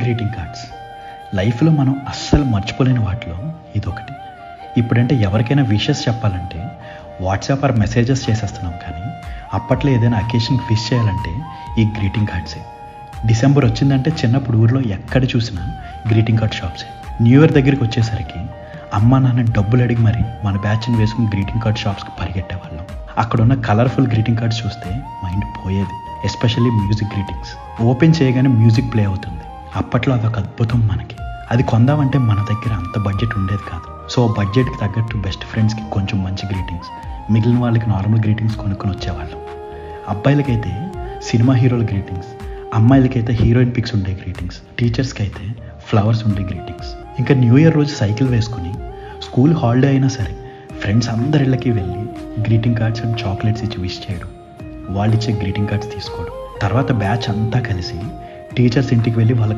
Greeting cards లైఫ్లో మనం అస్సలు మర్చిపోలేని వాటిలో ఇదొకటి. ఇప్పుడంటే ఎవరికైనా విషెస్ చెప్పాలంటే వాట్సాప్ ఆర్ మెసేజెస్ చేసేస్తున్నాం, కానీ అప్పట్లో ఏదైనా అకేషన్కి విష్ చేయాలంటే ఈ గ్రీటింగ్ కార్డ్సే. డిసెంబర్ వచ్చిందంటే చిన్నప్పుడు ఊర్లో ఎక్కడ చూసినా గ్రీటింగ్ కార్డ్ షాప్సే. న్యూ ఇయర్ దగ్గరికి వచ్చేసరికి అమ్మ నాన్న డబ్బులు అడిగి మరి మన బ్యాచ్ని వేసుకుని గ్రీటింగ్ కార్డ్ షాప్స్కి పరిగెట్టేవాళ్ళం. అక్కడ ఉన్న కలర్ఫుల్ గ్రీటింగ్ కార్డ్స్ చూస్తే మైండ్ పోయేది. Especially music greetings. ఓపెన్ చేయగానే మ్యూజిక్ ప్లే అవుతుంది. అప్పట్లో అదొక అద్భుతం. మనకి అది కొందామంటే మన దగ్గర అంత బడ్జెట్ ఉండేది కాదు. సో బడ్జెట్కి తగ్గట్టు బెస్ట్ ఫ్రెండ్స్కి కొంచెం మంచి గ్రీటింగ్స్, మిగిలిన వాళ్ళకి నార్మల్ గ్రీటింగ్స్ కొనుక్కొని వచ్చేవాళ్ళం. అబ్బాయిలకైతే సినిమా హీరోల గ్రీటింగ్స్, అమ్మాయిలకైతే హీరోయిన్ పిక్స్ ఉండే గ్రీటింగ్స్, టీచర్స్కి అయితే ఫ్లవర్స్ ఉండే గ్రీటింగ్స్. ఇంకా న్యూ ఇయర్ రోజు సైకిల్ వేసుకుని స్కూల్ హాలిడే అయినా సరే ఫ్రెండ్స్ అందరిళ్ళకి వెళ్ళి గ్రీటింగ్ కార్డ్స్ అండ్ చాక్లెట్స్ ఇచ్చి విష్ చేయడం, వాళ్ళు ఇచ్చే గ్రీటింగ్ కార్డ్స్ తీసుకోవడం. తర్వాత బ్యాచ్ అంతా కలిసి టీచర్స్ ఇంటికి వెళ్ళి వాళ్ళకి